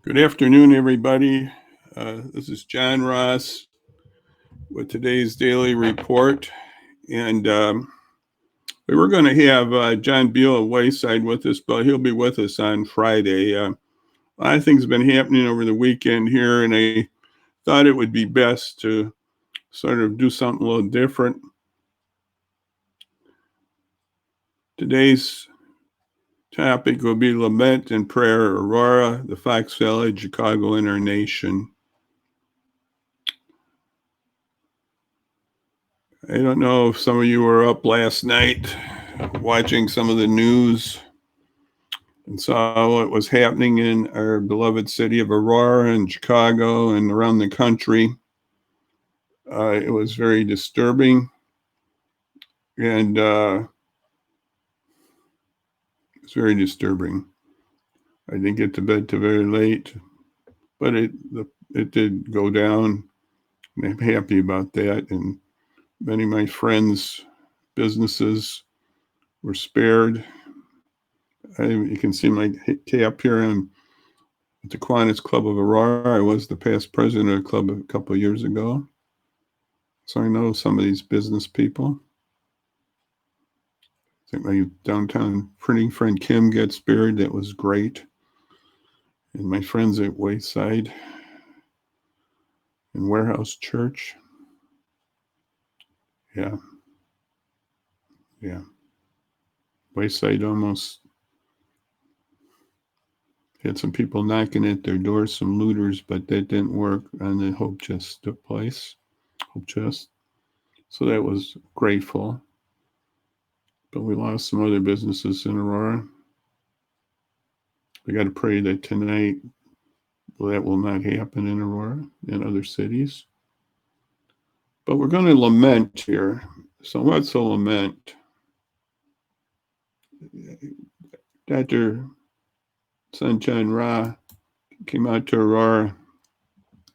Good afternoon, everybody. This is John Ross with today's daily report. And we were going to have John Beal of Wayside with us, but he'll be with us on Friday. A lot of things have been happening over the weekend here, and I thought it would be best to sort of do something a little different. Today's topic will be Lament and Prayer, Aurora, the Fox Valley, Chicago, and our nation. I don't know if some of you were up last night watching some of the news and saw what was happening in our beloved city of Aurora and Chicago and around the country. It was very disturbing, and it's very disturbing. I didn't get to bed till very late, but it did go down, and I'm happy about that. And many of my friends' businesses were spared. You can see my cap here. I'm at the Kiwanis Club of Aurora. I was the past president of the club a couple of years ago. So I know some of these business people. I think my downtown printing friend Kim got spared. That was great. And my friends at Wayside and Warehouse Church. Yeah. Yeah. Wayside almost had some people knocking at their doors, some looters, but that didn't work on the Hope Chest place. Hope Chest. So that was grateful. But we lost some other businesses in Aurora. We got to pray that tonight that will not happen in Aurora and other cities. But we're going to lament here. So what's a lament? Dr. Sunshine Ra came out to Aurora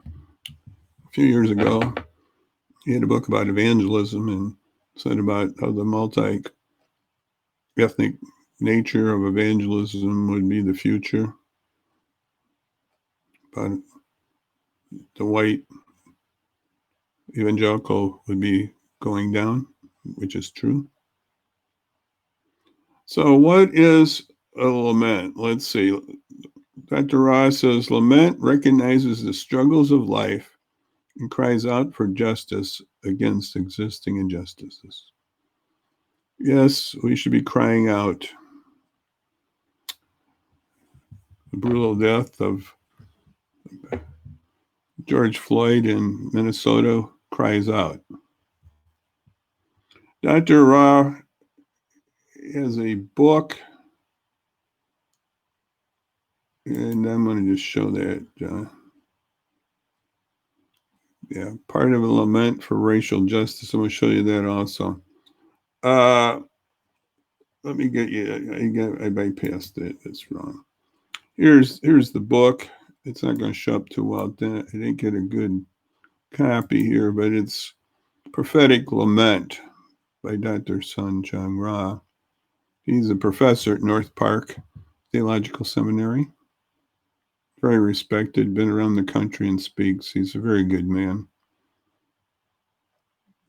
a few years ago. He had a book about evangelism and said about how the multi-ethnic nature of evangelism would be the future. But the white evangelical would be going down, which is true. So what is a lament? Let's see. Dr. Ross says, lament recognizes the struggles of life and cries out for justice against existing injustices. Yes, we should be crying out. The brutal death of George Floyd in Minnesota cries out. Dr. Ra has a book, and I'm going to just show that. Part of a lament for racial justice. I'm going to show you that also. Let me get you. I bypassed it. That's wrong. Here's the book. It's not going to show up too well. I didn't get a good copy here, but it's Prophetic Lament by Dr. Sun Chung Ra. He's a professor at North Park Theological Seminary. Very respected, been around the country and speaks. He's a very good man.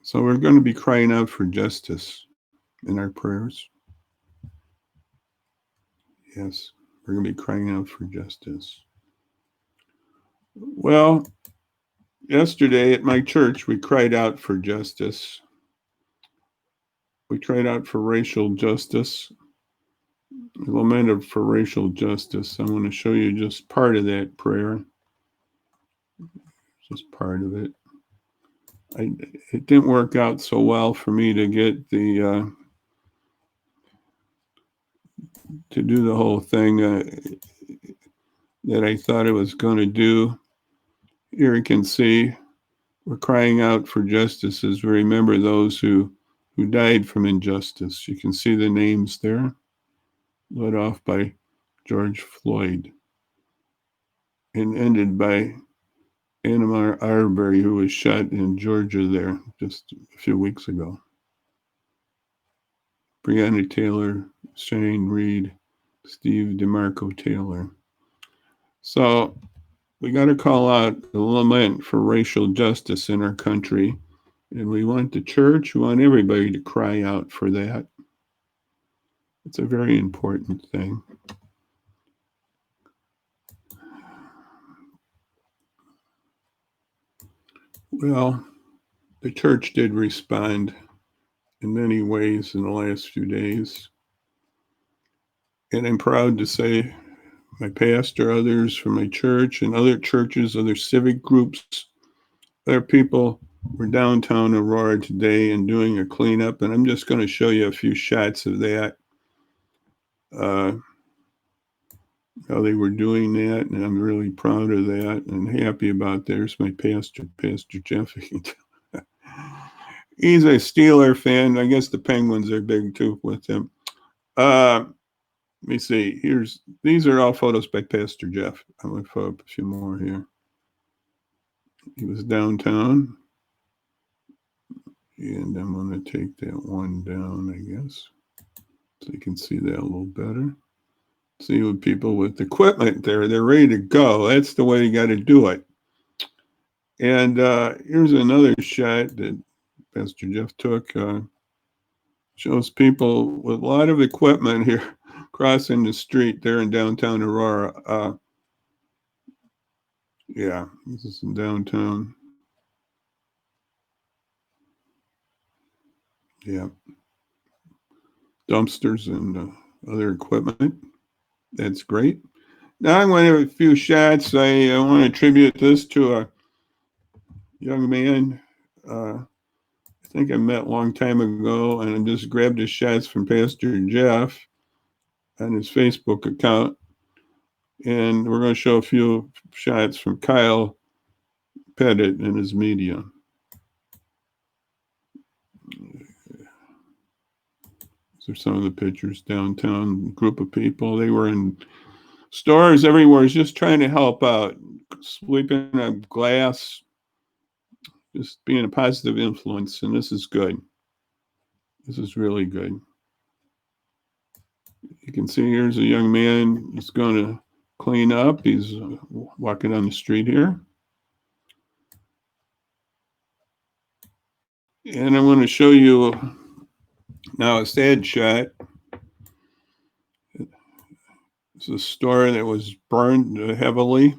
So we're going to be crying out for justice in our prayers. Yes, we're going to be crying out for justice. Well, yesterday at my church, we cried out for justice. We cried out for racial justice. We lamented for racial justice. I want to show you just part of that prayer. Just part of it. It didn't work out so well for me to get to do the whole thing that I thought I was going to do. Here you can see we're crying out for justice as we remember those who died from injustice. You can see the names there, led off by George Floyd and ended by Anna Arbery, who was shot in Georgia there just a few weeks ago. Breonna Taylor, Shane Reed, Steve DeMarco Taylor. So we got to call out the lament for racial justice in our country. And we want the church, we want everybody to cry out for that. It's a very important thing. Well, the church did respond in many ways in the last few days. And I'm proud to say my pastor, others from my church, and other churches, other civic groups, other people were downtown Aurora today and doing a cleanup. And I'm just going to show you a few shots of that. How they were doing that, and I'm really proud of that and happy about that. There's my pastor, Pastor Jeff. He's a Steeler fan. I guess the Penguins are big too with him. Let me see. These are all photos by Pastor Jeff. I'm going to put up a few more here. He was downtown. And I'm going to take that one down, I guess, so you can see that a little better. See with people with equipment there, they're ready to go. That's the way you got to do it. And here's another shot that Pastor Jeff took. Shows people with a lot of equipment here crossing the street there in downtown Aurora. Yeah, this is in downtown. Yeah. Dumpsters and other equipment. That's great. Now I'm going to have a few shots. I want to attribute this to a young man I think I met a long time ago, and I just grabbed his shots from Pastor Jeff on his Facebook account. And we're going to show a few shots from Kyle Pettit and his media. These are some of the pictures downtown, group of people. They were in stores everywhere, just trying to help out, sweeping up glass, just being a positive influence. And this is good. This is really good. You can see here's a young man. He's going to clean up. He's walking down the street here. And I'm going to show you now a sad shot. It's a store that was burned heavily.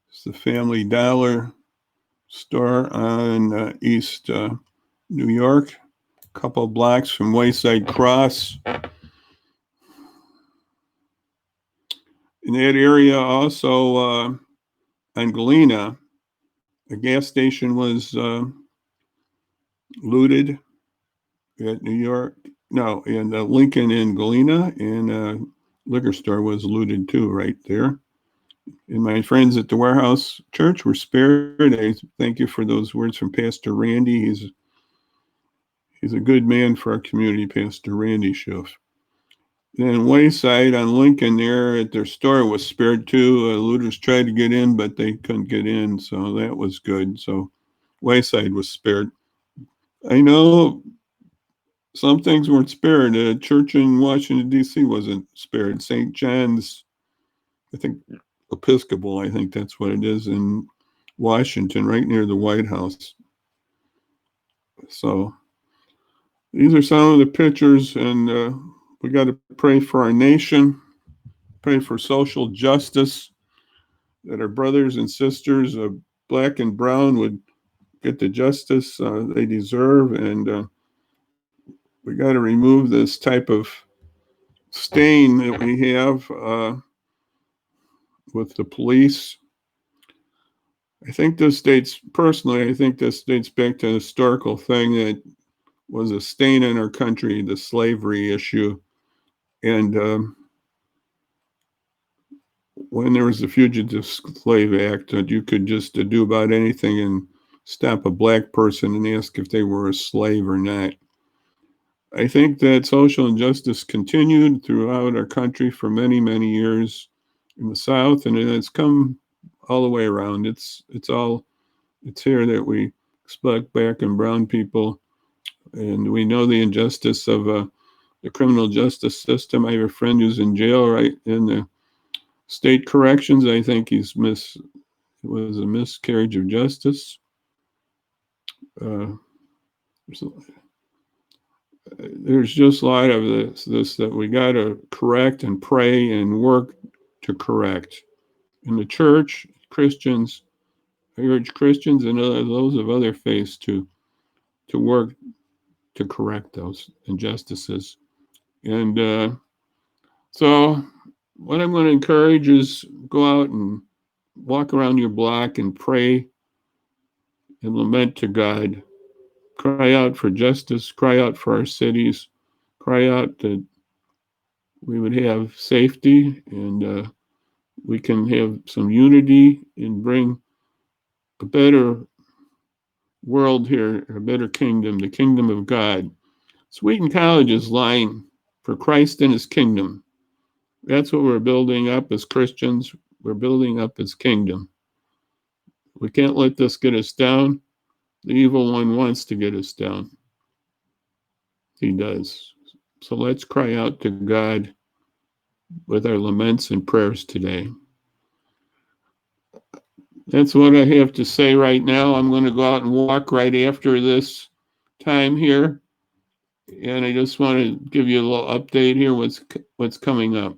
It's the Family Dollar store on East New York, a couple of blocks from Wayside Cross. In that area also on Galena, a gas station was looted at New York. No, in Lincoln and Galena, and a liquor store was looted too right there. And my friends at the Warehouse Church were spared. I thank you for those words from Pastor Randy. He's a good man for our community, Pastor Randy Schiff. Then Wayside on Lincoln there at their store was spared too. Looters tried to get in, but they couldn't get in, so that was good. So Wayside was spared. I know some things weren't spared. A church in Washington, D.C. wasn't spared. St. John's, I think, Episcopal, I think that's what it is, in Washington, right near the White House. So these are some of the pictures, and we got to pray for our nation, pray for social justice, that our brothers and sisters, black and brown, would get the justice they deserve. And we got to remove this type of stain that we have with the police. I think this dates back to a historical thing that was a stain in our country, the slavery issue. And when there was the Fugitive Slave Act, that you could just do about anything and stop a black person and ask if they were a slave or not. I think that social injustice continued throughout our country for many, many years in the South, and it's come all the way around. It's here that we expect black and brown people, and we know the injustice of the criminal justice system. I have a friend who's in jail right in the State corrections, I think it was a miscarriage of justice. So there's just a lot of this that we got to correct and pray and work to correct. In the church, Christians, I urge Christians and those of other faiths to work to correct those injustices. And so what I'm going to encourage is go out and walk around your block and pray and lament to God. Cry out for justice, cry out for our cities, cry out that we would have safety and we can have some unity and bring a better world here, a better kingdom, the kingdom of God. Wheaton College is lying for Christ and his kingdom. That's what we're building up as Christians. We're building up his kingdom. We can't let this get us down. The evil one wants to get us down. He does. So let's cry out to God with our laments and prayers today. That's what I have to say right now. I'm going to go out and walk right after this time here. And I just want to give you a little update here, what's coming up.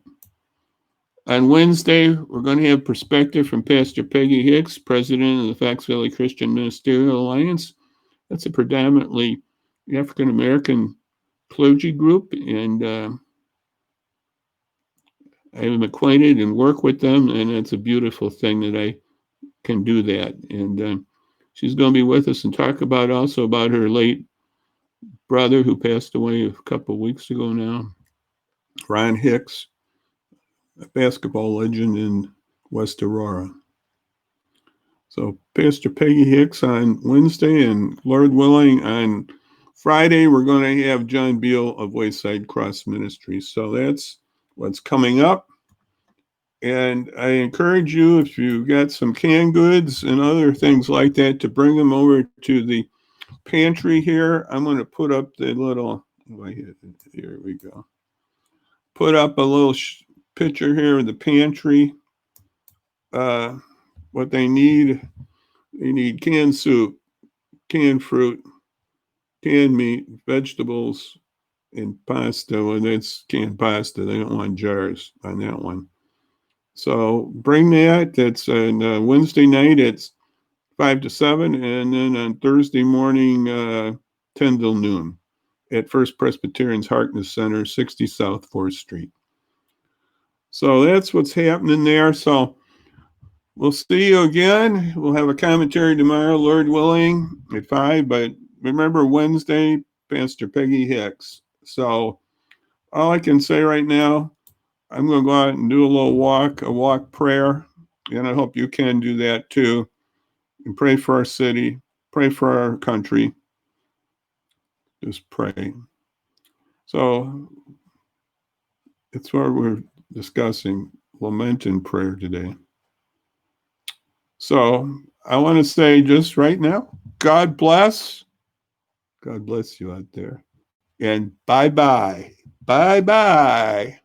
On Wednesday, we're going to have perspective from Pastor Peggy Hicks, president of the Fox Valley Christian Ministerial Alliance. That's a predominantly African-American clergy group, and I am acquainted and work with them, and it's a beautiful thing that I can do that. And she's going to be with us and talk also about her late brother who passed away a couple of weeks ago now, Ron Hicks, a basketball legend in West Aurora. So Pastor Peggy Hicks on Wednesday, and Lord willing, on Friday, we're going to have John Beal of Wayside Cross Ministries. So that's what's coming up. And I encourage you, if you got some canned goods and other things like that, to bring them over to the pantry here. I'm going to put up the little, here we go. Put up a little picture here of the pantry. What they need canned soup, canned fruit, canned meat, vegetables, and pasta. When it's canned pasta, they don't want jars on that one. So bring that. That's on Wednesday night. It's 5 to 7, and then on Thursday morning, 10 till noon at First Presbyterian's Harkness Center, 60 South 4th Street. So that's what's happening there. So we'll see you again. We'll have a commentary tomorrow, Lord willing, at 5. But remember, Wednesday, Pastor Peggy Hicks. So all I can say right now, I'm going to go out and do a walk prayer. And I hope you can do that too. And pray for our city, pray for our country. Just pray. So it's what we're discussing, lament and prayer today. So I want to say just right now, God bless. God bless you out there. And bye-bye. Bye-bye.